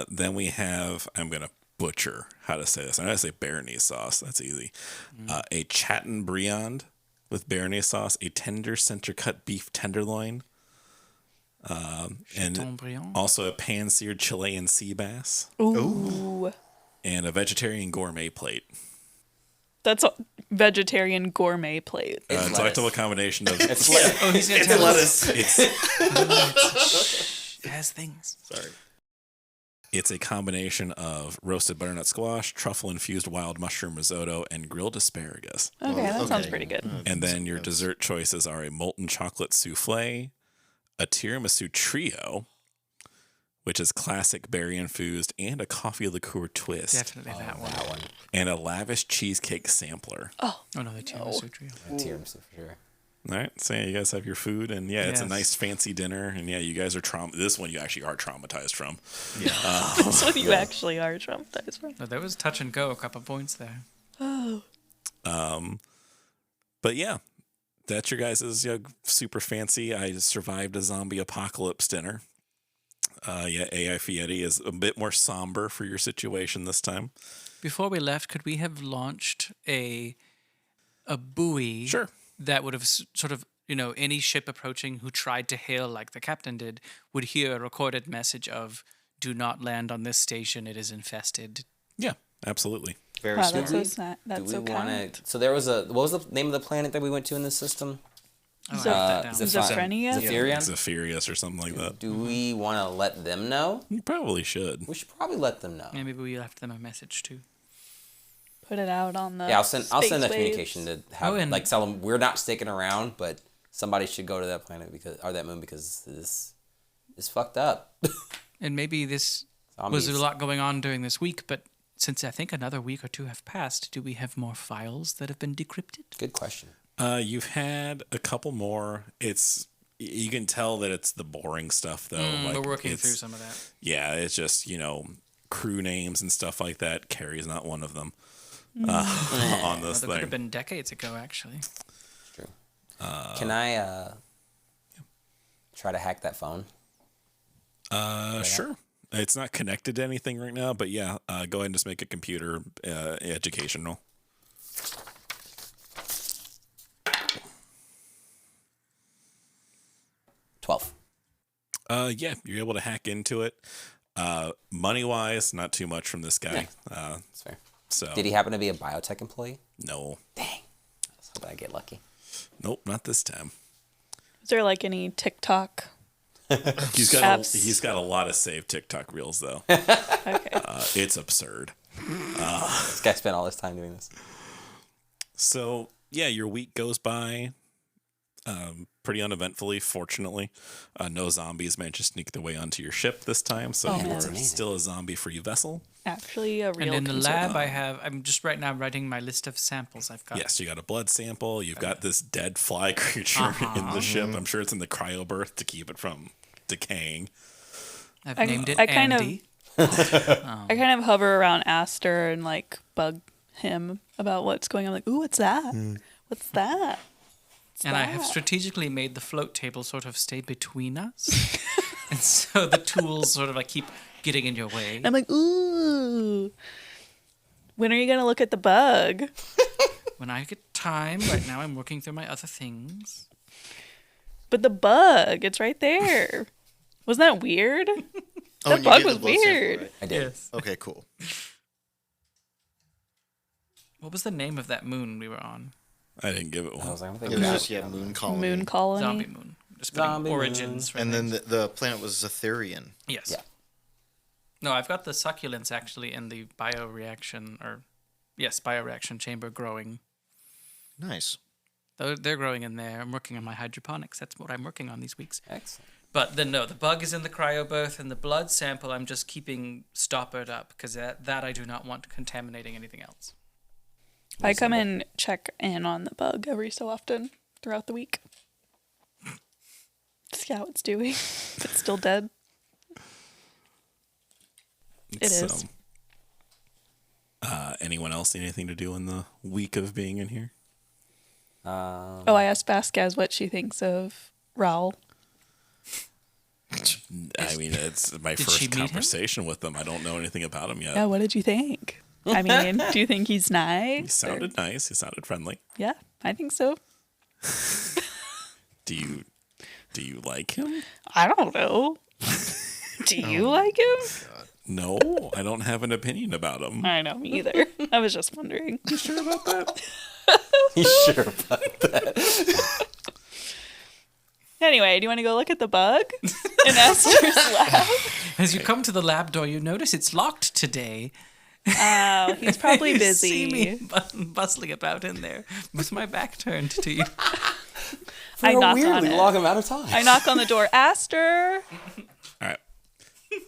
Then we have, I'm going to butcher how to say this. I'm going to say Béarnaise sauce. That's easy. A Chateaubriand with béarnaise sauce, a tender center-cut beef tenderloin, and Chateaubriand. also a pan-seared Chilean sea bass, Ooh. and a vegetarian gourmet plate. That's a vegetarian gourmet plate. It's It's a lettuce. delightful combination of It's lettuce. Oh, he's gonna It's tell lettuce. It has things. Sorry. It's a combination of roasted butternut squash, truffle-infused wild mushroom risotto, and grilled asparagus. Okay, that sounds Okay. pretty good. And then your dessert choices are a molten chocolate souffle, a tiramisu trio, which is classic berry-infused, and a coffee liqueur twist, Definitely that one. That one. and a lavish cheesecake sampler. Oh no, the tiramisu trio. Tiramisu for sure. All right, so yeah, you guys have your food, and yeah, it's a Yes. nice fancy dinner, and yeah, you guys are this one you actually are traumatized from. That's what you actually are traumatized from. No, there was touch and go. A couple points there. But yeah, that's your guys' super fancy. I survived a zombie apocalypse dinner. AI Fieri is a bit more somber for your situation this time. Before we left, could we have launched a buoy? Sure. That would have sort of, any ship approaching who tried to hail like the captain did would hear a recorded message of "Do not land on this station. It is infested." Yeah, absolutely. Very Wow, smart. that's so That's Do so we want kind. to? So there was what was the name of the planet that we went to in this system? Oh, I Zeph- wrote that down. Zephrenia? Zephyrion? Zephyrius or something like that. Do we want to let them know? You probably should. We should probably let them know. Maybe we left them a message too. Put it out on the. Yeah, I'll send a space waves. communication to have and- tell them we're not sticking around, but somebody should go to that planet or that moon because this is fucked up. And maybe this Zombies. was a lot going on during this week, but since I think another week or two have passed, do we have more files that have been decrypted? Good question. You've had a couple more. You can tell that it's the boring stuff though. We're working it's- through some of that. Yeah, it's just crew names and stuff like that. Carrie's not one of them on Well, this that could have thing. been decades ago, actually. True. Can I try to hack that phone? Sure. It's not connected to anything right now, but yeah, go ahead and just make a computer educational. $12. Yeah, you're able to hack into it. Money wise, not too much from this guy. That's fair. So Did he happen to be a biotech employee? no, Dang. So did I get lucky? nope, not this time. Is there like any TikTok? He's got Apps. he's got a lot of saved TikTok reels though. Okay. It's absurd. This guy spent all his time doing this. So yeah, your week goes by pretty uneventfully. Fortunately, no zombies managed to sneak their way onto your ship this time, so you that's are amazing. still a zombie-free vessel. Actually, a real. And in the concern. lab, I'm just right now writing my list of samples I've got. Yes, you got a blood sample. You've got this dead fly creature in the ship. I'm sure it's in the cryo berth to keep it from decaying. I've I- named it I kind of- Andy. I kind of hover around Aster and like bug him about what's going on. Like, ooh, what's that? What's that? What's And I have that? strategically made the float table sort of stay between us. And so the tools sort of like keep getting in your way. I'm like, ooh. When are you gonna look at the bug? When I get time, right now I'm working through my other things. But the bug, it's right there. Wasn't that weird? Oh, That and you bug gave the was blood sample, weird. right? I did. Yes. Okay, cool. What was the name of that moon we were on? I didn't give it I one. was like, I It think was we got just moon colony. Moon colony. Zombie moon. Just putting Zombie origins. for And then things. the planet was Zephyrion. Yes. Yeah. No, I've got the succulents actually in the bioreaction chamber growing. Nice. They're growing in there. I'm working on my hydroponics. That's what I'm working on these weeks. Excellent. But then no, the bug is in the cryoberth, and the blood sample I'm just keeping stoppered up because that I do not want contaminating anything else. I come and check in on the bug every so often throughout the week. See how it's doing. If it's still dead. It is. Anyone else need anything to do in the week of being in here? Oh, I asked Vasquez what she thinks of Raul. I mean, it's my Did she first meet him? conversation with him. I don't know anything about him yet. Yeah, what did you think? I mean, do you think he's nice? He sounded nice. He sounded friendly. Yeah, I think so. Do you like him? I don't know. Do you like him? No, I don't have an opinion about him. I know, me either. I was just wondering. You sure about that? You sure about that? Anyway, do you want to go look at the bug in Esther's lab? As you come to the lab door, you notice it's locked today. Oh, he's probably You busy. see me bustling about in there with my back turned to you. I For a knock on weirdly it. long amount of time. I knock on the door. Aster. All right.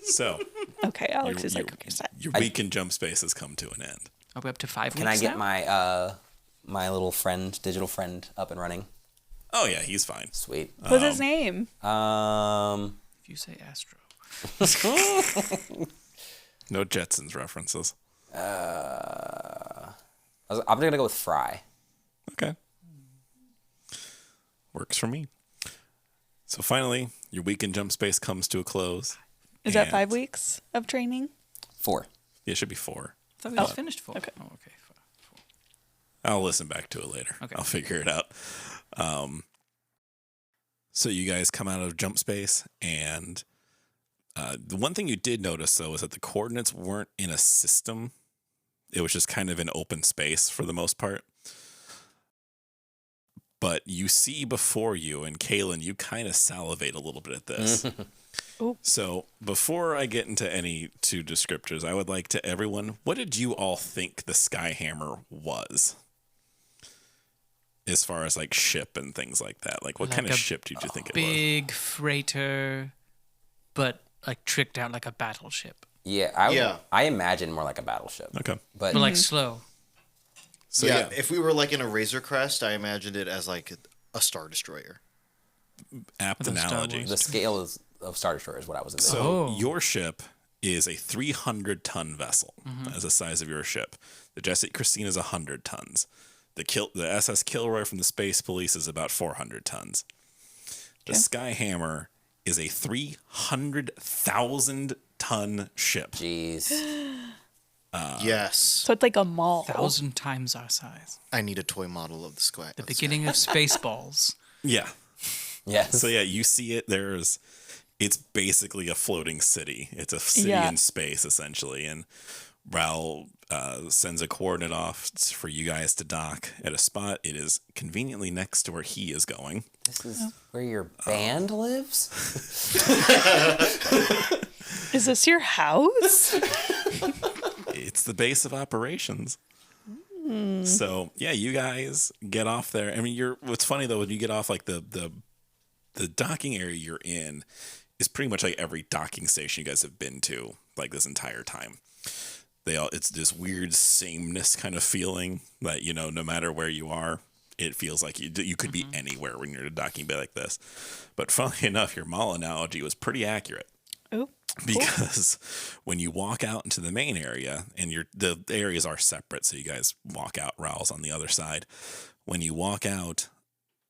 So Okay, Alex is like, okay, stop. your week in jump space has come to an end. Are we up to 5 Can I weeks get now? my my little digital friend, up and running? Oh yeah, he's fine. Sweet. What's his name? If you say Astro. No Jetsons references. I'm gonna go with Fry. Okay. Works for me. So finally, your week in jump space comes to a close. Is that And- 5 weeks of training? 4. Yeah, it should be 4. I thought we just finished 4. Okay. Oh, okay. I'll listen back to it later. Okay. I'll figure it out. So you guys come out of jump space, and the one thing you did notice, though, is that the coordinates weren't in a system. It was just kind of an open space for the most part. But you see before you, and Kaylin, you kind of salivate a little bit at this. Ooh. So before I get into any two descriptors, I would like to everyone, what did you all think the Skyhammer was? As far as like ship and things like that. Like what Like kind of a ship did you think it was? Big freighter, but like tricked out like a battleship. Yeah, I imagine more like a battleship. Okay. But But like slow. So yeah, if we were like in a Razor Crest, I imagined it as like a Star Destroyer. apt With a Star analogy. Wars. the scale of Star Destroyer is what I was envisioning. So Oh. your ship is a 300-ton vessel as the size of your ship. The Jessie Christine is 100 tons. The SS Kilroy from the Space Police is about 400 tons. The Skyhammer is a 300,000-ton ship. Jeez. Yes, So it's like a mall. 1,000 times our size. I need a toy model of the Sky. The beginning of Spaceballs. Yeah. Yes. So yeah, you see it. It's basically a floating city. It's a city Yeah. in space essentially, and Raul sends a coordinate off for you guys to dock at a spot. It is conveniently next to where he is going. This is where your band lives? Is this your house? It's the base of operations. So yeah, you guys get off there. I mean, what's funny though, when you get off, like the docking area you're in is pretty much like every docking station you guys have been to like this entire time. It's this weird sameness kind of feeling that, you know, no matter where you are, it feels like you could be anywhere when you're at a docking bay like this. But funnily enough, your mall analogy was pretty accurate. Oh, Because when you walk out into the main area, and the areas are separate, so you guys walk out, Raul's on the other side. When you walk out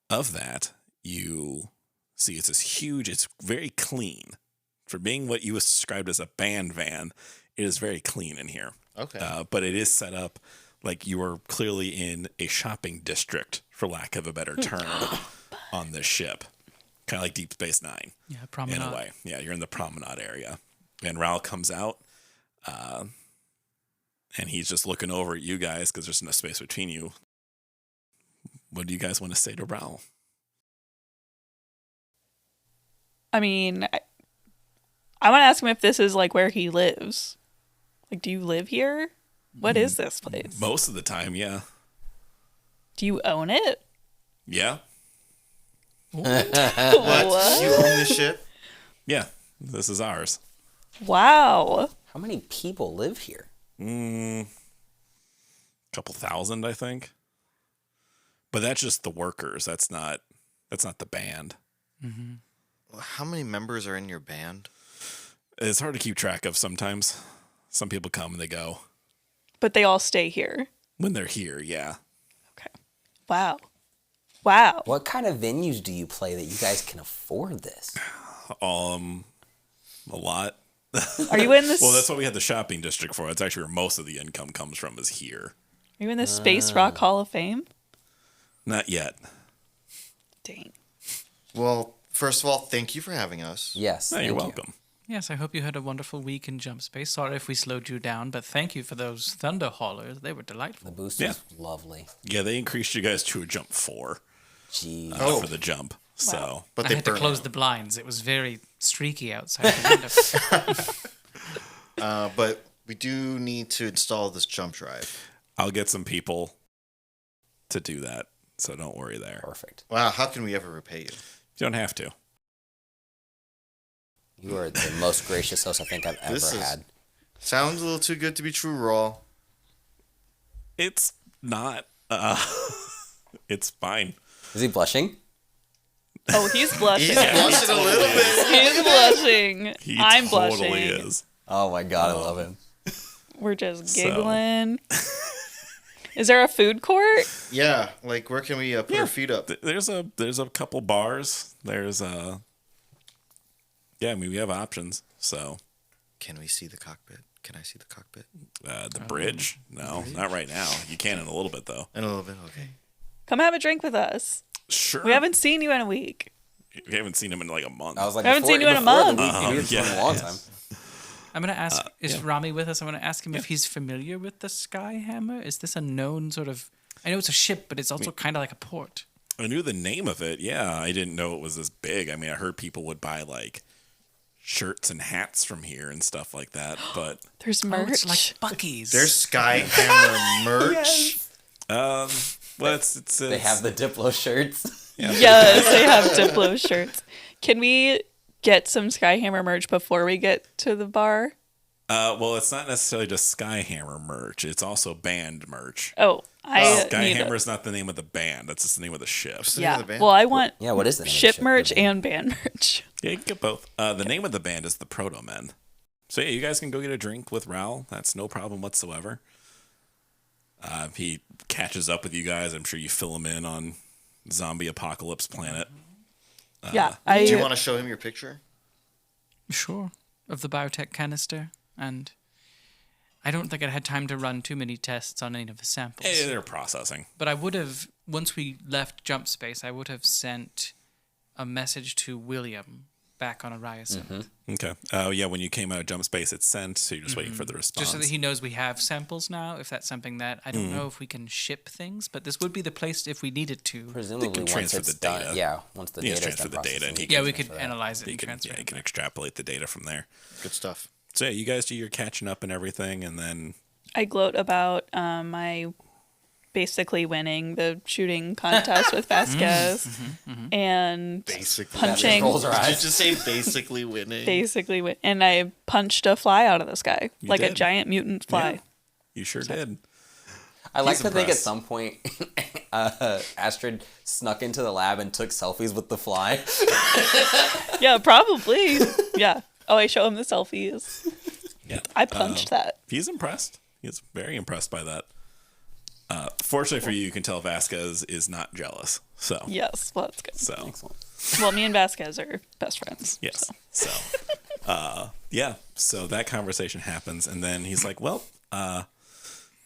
of that, you see it's this huge, it's very clean. For being what you described as a band van, it is very clean in here. Okay. But it is set up like you are clearly in a shopping district, for lack of a better term, on this ship. Kind of like Deep Space Nine. Yeah, promenade. In a way. Yeah, you're in the promenade area. And Raul comes out, and he's just looking over at you guys because there's no space between you. What do you guys want to say to Raul? I mean, I want to ask him if this is like where he lives. Like, do you live here? What is this place? Most of the time, yeah. Do you own it? Yeah? What? You own the ship? Yeah. This is ours. Wow. How many people live here? Couple thousand, I think. But that's just the workers. That's not the band. How many members are in your band? It's hard to keep track of sometimes. Some people come and they go. But they all stay here. When they're here, yeah. Okay. Wow. Wow. What kind of venues do you play that you guys can afford this? A lot. Are you in this? Well, that's what we had the shopping district for. That's actually where most of the income comes from, is here. Are you in the Space Rock Hall of Fame? Not yet. Dang. Well, first of all, thank you for having us. Yes. No, thank you're you. welcome. Yes, I hope you had a wonderful week in jump space. Sorry if we slowed you down, but thank you for those thunder haulers. They were The delightful. boost Yeah. was lovely. Yeah, they increased you guys to a jump 4 Jeez. Oh. for the jump. So But I they had to burn close out. the blinds. It was very streaky outside the window. But we do need to install this jump drive. I'll get some people to do that. So don't worry there. Perfect. Wow, how can we ever repay you? You don't have to. You are the most gracious host I think I've ever This is- had. Sounds a little too good to be true, Raw. It's not. It's fine. Is he blushing? Oh, he's blushing. He's blushing a little bit. He's blushing. He I'm totally blushing. is. Oh my god, I love him. We're just So. giggling. Is there a food court? Yeah, like where can we put our feet up? There's a couple bars. There's yeah, I mean we have options. So Can we see the cockpit? Can I see the cockpit? the bridge? No, not right now. You can in a little bit though. In a little bit, okay. Come have a drink with us. Sure. We haven't seen you in a week. We haven't seen him in like a month. I was like, I haven't before- seen you in a before the month. week, we haven't seen him in a long time. I'm going to ask, is Rami with us? I'm going to ask him if he's familiar with the Skyhammer. Is this a known sort of... I know it's a ship, but it's also kind of like a port. I knew the name of it. Yeah, I didn't know it was this big. I mean, I heard people would buy like shirts and hats from here and stuff like that. But There's Oh, merch. it's like Bucky's. There's Skyhammer merch. well, it's They have the Diplo shirts. Yes, they have Diplo shirts. Can we get some Skyhammer merch before we get to the bar? well, it's not necessarily just Skyhammer merch. It's also band merch. Oh, I need Skyhammer it. is not the name of the band. That's just the name of the ship. What's the name of Yeah. the band? Well, I want Yeah, what is the name of the ship ship? merch The band? and band merch. Yeah, you can get both. The name of the band is the Proto Men. So yeah, you guys can go get a drink with Raul. That's no problem whatsoever. He catches up with you guys. I'm sure you fill him in on zombie apocalypse planet. Yeah, Do you I want to show him your picture? Sure. Of the biotech canister. And I don't think I had time to run too many tests on any of the samples. Hey, they're processing. But I would have, once we left jump space, I would have sent a message to William back on Ariason. Okay. Oh yeah, when you came out of jump space, it's sent. So you're just waiting for the response. Just so that he knows we have samples now, if that's something that I don't know if we can ship things, but this would be the place if we needed to. Presumably once transfer it's the data. done. Yeah, once the Yeah, data is transfer done the data and processing, he Yeah, can we could transfer that. analyze it you and can, transfer yeah, you it. can extrapolate the data from there. Good stuff. So yeah, you guys do your catching up and everything, and then I gloat about my basically winning the shooting contest with Vasquez and Basically. punching. Rolls her Did you eyes. just say basically winning? Basically, and I punched a fly out of the sky You like a did. giant mutant fly. Yeah. You sure did. I like He's to think at impressed. some point Astrid snuck into the lab and took selfies with the fly. Yeah, probably. Yeah. Oh, I show him the selfies. Yeah. I punched that. He's impressed. He's very impressed by that. Fortunately for you, you can tell Vasquez is not jealous. So Yes, well, that's good. So Excellent. Well, me and Vasquez are best friends. yes. so. So yeah. So that conversation happens, and then he's like, "Well,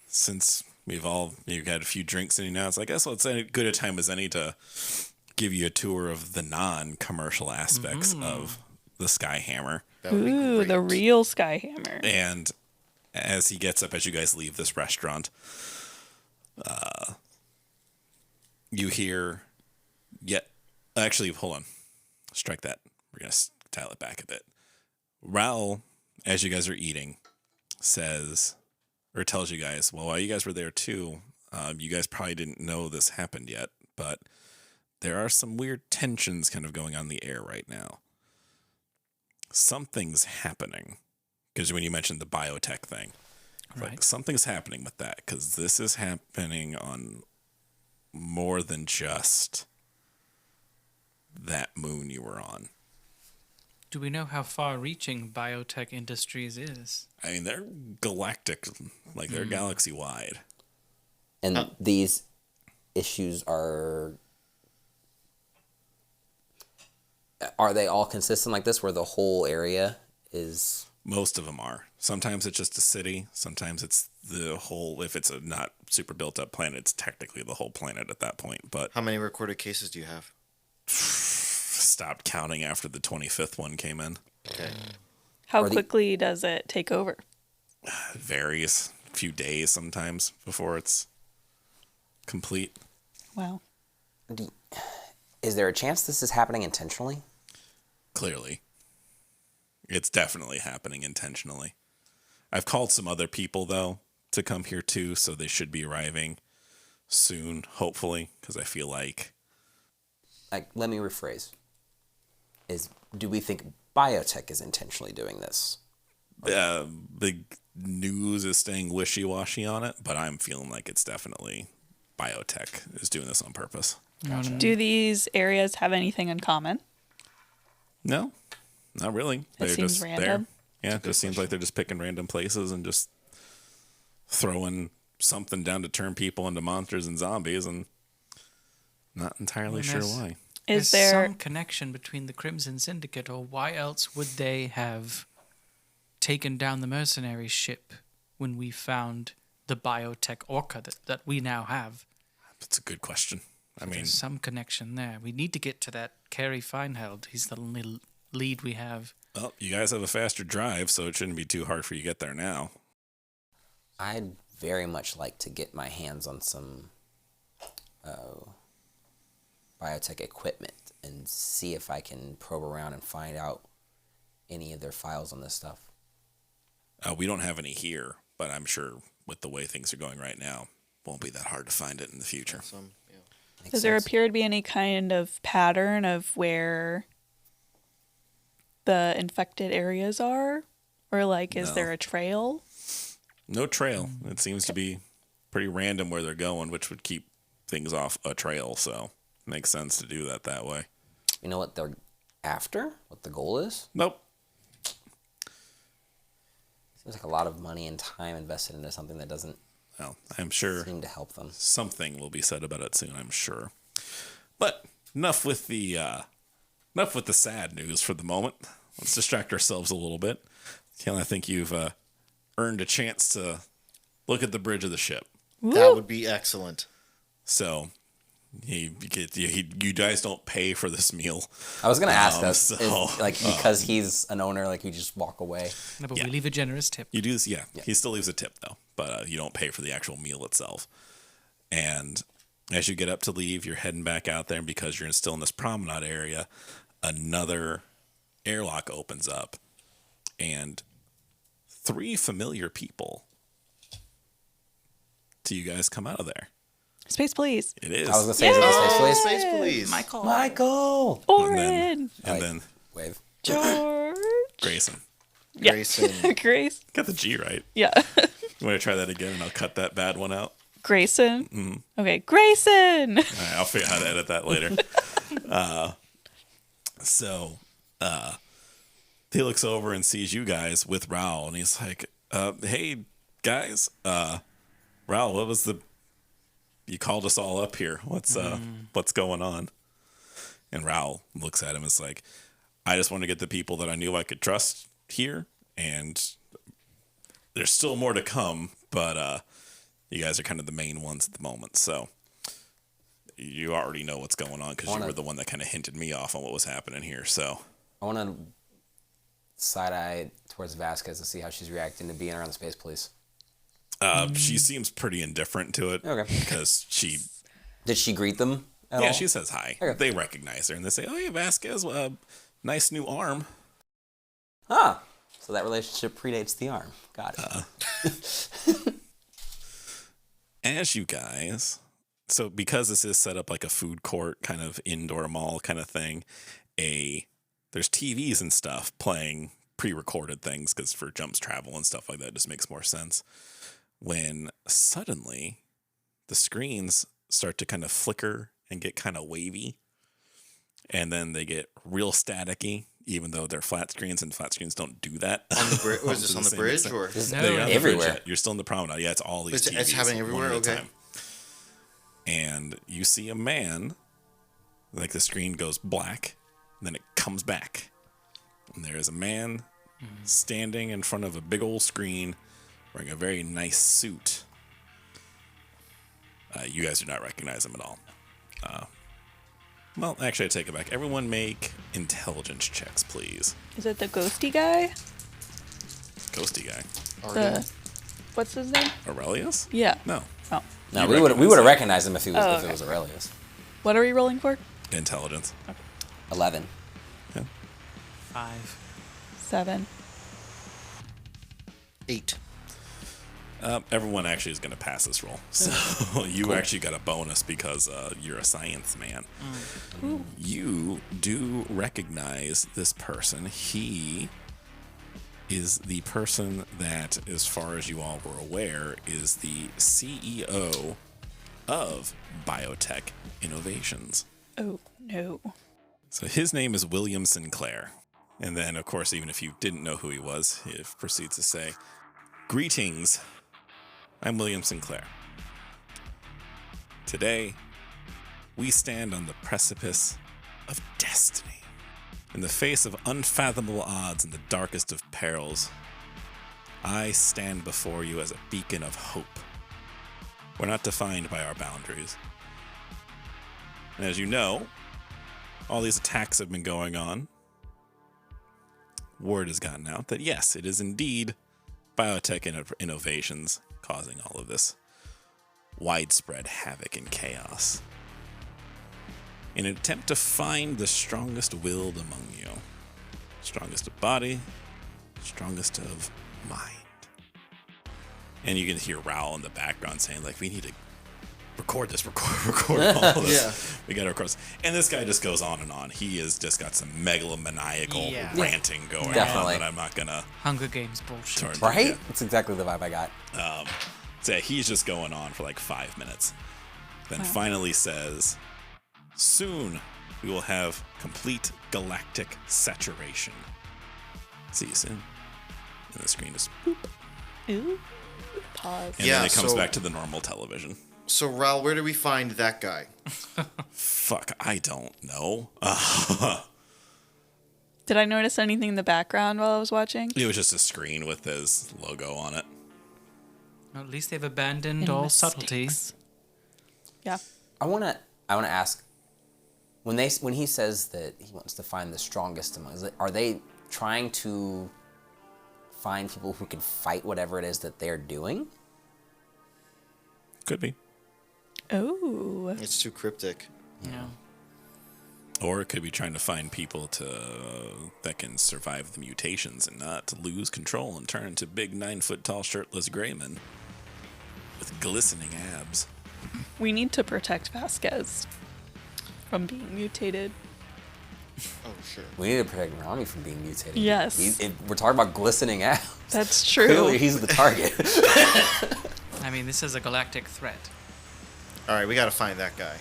since you've had a few drinks in you now, it's like, I guess it's as good a time as any to give you a tour of the non-commercial aspects of the Skyhammer." That would be Ooh, great. the real Skyhammer. And as he gets up, as you guys leave this restaurant, you hear actually, hold on. Strike that. We're going to dial it back a bit. Raul, as you guys are eating, says, or tells you guys, well, while you guys were there too, you guys probably didn't know this happened yet, but there are some weird tensions kind of going on in the air right now. Something's happening. Because when you mentioned the biotech thing, it's like something's happening with that. Because this is happening on more than just that moon you were on. Do we know how far-reaching biotech industries is? I mean, they're galactic, like they're galaxy wide. And these issues are they all consistent like this, where the whole area is? Most of them are. Sometimes it's just a city. Sometimes it's the whole. If it's a not super built up planet, it's technically the whole planet at that point. But How many recorded cases do you have? stopped counting after the 25th one came in. Okay. How Are the- quickly does it take over? It varies. A few days sometimes before it's complete. Wow. Is there a chance this is happening intentionally? Clearly. It's definitely happening intentionally. I've called some other people, though, to come here too, so they should be arriving soon, hopefully, because I feel like... Like, let me rephrase. Do we think biotech is intentionally doing this? The news is staying wishy-washy on it, but I'm feeling like it's definitely biotech is doing this on purpose. Do these areas have anything in common? No, not really. It seems random. there. Yeah, it just seems like they're just picking random places and just throwing something down to turn people into monsters and zombies, and not entirely sure why. Is There's there some connection between the Crimson Syndicate, or why else would they have taken down the mercenary ship when we found the biotech orca that we now have? That's a good question. I mean, There's some connection there. We need to get to that Carrie Feinheld. He's the only lead we have. well, you guys have a faster drive, so it shouldn't be too hard for you to get there now. I'd very much like to get my hands on some biotech equipment and see if I can probe around and find out any of their files on this stuff. We don't have any here, but I'm sure with the way things are going right now, won't be that hard to find it in the future. Makes does there sense. appear to be any kind of pattern of where the infected areas are? Or like is No. there a trail? No trail. It seems to be pretty random where they're going, which would keep things off a trail, so makes sense to do that way. You know what they're after? What the goal is? Nope. Seems like a lot of money and time invested into something that doesn't Well, I'm sure seem to help them. something will be said about it soon, I'm sure. But enough with the sad news for the moment. Let's distract ourselves a little bit. Kel, I think you've earned a chance to look at the bridge of the ship. That would be excellent. So you guys don't pay for this meal. I was gonna ask us, so, because he's an owner, like you just walk away. No, but Yeah. we leave a generous tip. You do, yeah. He still leaves a tip though, but you don't pay for the actual meal itself. And as you get up to leave, you're heading back out there, and because you're still in this promenade area, another airlock opens up, and 3 familiar people. Do you guys come out of there? Space police. It is. I was gonna say, is it the space police? Space Police. Michael. Orin. and then Wave. George. Grayson. Yeah. Grayson. Grace. Got the G right. Yeah. You want to try that again, and I'll cut that bad one out. Grayson. Okay. Grayson. All right, I'll figure out how to edit that later. So he looks over and sees you guys with Raul, and he's like, hey, guys. Raul, what was you called us all up here. What's going on? And Raul looks at him and is like, I just want to get the people that I knew I could trust here, and there's still more to come, but you guys are kind of the main ones at the moment, so you already know what's going on because you were the one that kind of hinted me off on what was happening here. So I want to side-eye towards Vasquez to see how she's reacting to being around the space police. she seems pretty indifferent to it. Okay. Because Did she greet them at all? she says hi. Okay. They recognize her and they say, "Oh yeah, Vasquez, nice new arm." Ah, so that relationship predates the arm. Got it. As you guys, so because this is set up like a food court kind of indoor mall kind of thing, there's TVs and stuff playing pre-recorded things because for Jump's travel and stuff like that, it just makes more sense. When suddenly the screens start to kind of flicker and get kind of wavy, and then they get real staticky, even though they're flat screens, and flat screens don't do that. On the bridge? Was this To on the same bridge extent. or? This is No, They're on the bridge everywhere. yet. You're still in the promenade. Yeah, it's all these TVs. It's happening everywhere? one at a Okay. time. And you see a man, like the screen goes black, and then it comes back. And there is a man standing in front of a big old screen wearing a very nice suit. You guys do not recognize him at all. Well, actually, I take it back. Everyone make intelligence checks, please. Is it the ghosty guy? Ghosty guy. The what's his name? Aurelius? Yeah. No. Oh. No, You we would recognize have it. recognized him if it Oh, was Aurelius. What are we rolling for? Intelligence. 11. Yeah. 5. 7. 8. Everyone actually is going to pass this roll. So you actually got a bonus because you're a science man. You do recognize this person. He is the person that, as far as you all were aware, is the CEO of Biotech Innovations. Oh no. So his name is William Sinclair. And then, of course, even if you didn't know who he was, he proceeds to say, "Greetings, I'm William Sinclair. Today, we stand on the precipice of destiny. In the face of unfathomable odds and the darkest of perils, I stand before you as a beacon of hope. We're not defined by our boundaries. And as you know, all these attacks have been going on. Word has gotten out that yes, it is indeed biotech innovations causing all of this widespread havoc and chaos. In an attempt to find the strongest willed among you, strongest of body, strongest of mind." And you can hear Raoul in the background saying, like, "We need to record this, record all of this. Yeah. We got to record this." And this guy just goes on and on. He has just got some megalomaniacal Yeah. ranting going Definitely. on that I'm not going to Hunger Games bullshit. turn to. Right? Yeah. That's exactly the vibe I got. So yeah, he's just going on for like 5 minutes. Then finally says, "Soon we will have complete galactic saturation. See you soon." And the screen is boop. Ooh. Pause. And Yeah, then it comes so- back to the normal television. So, Raul, where do we find that guy? Fuck, I don't know. Did I notice anything in the background while I was watching? It was just a screen with his logo on it. Well, at least they've abandoned Any all subtlety. mistakes? Yeah. I wanna ask, when he says that he wants to find the strongest among us, are they trying to find people who can fight whatever it is that they're doing? Could be. Oh. It's too cryptic. Yeah. Or it could be trying to find people that can survive the mutations and not to lose control and turn into big 9-foot-tall shirtless gray men with glistening abs. We need to protect Vasquez from being mutated. Oh, sure. We need to protect Rami from being mutated. Yes. We're talking about glistening abs. That's true. Clearly, he's the target. I mean, this is a galactic threat. All right, we got to find that guy.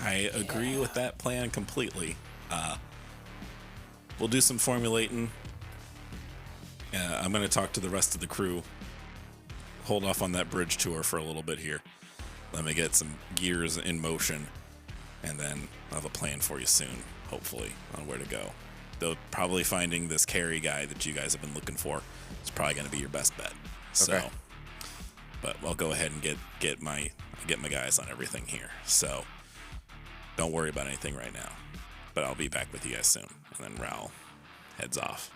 I agree with that plan completely. We'll do some formulating. I'm going to talk to the rest of the crew. Hold off on that bridge tour for a little bit here. Let me get some gears in motion, and then I'll have a plan for you soon, hopefully, on where to go. Though probably finding this carry guy that you guys have been looking for is probably going to be your best bet. So, Okay. but I'll go ahead and get my guys on everything here. So don't worry about anything right now. But I'll be back with you guys soon. And then Raoul heads off.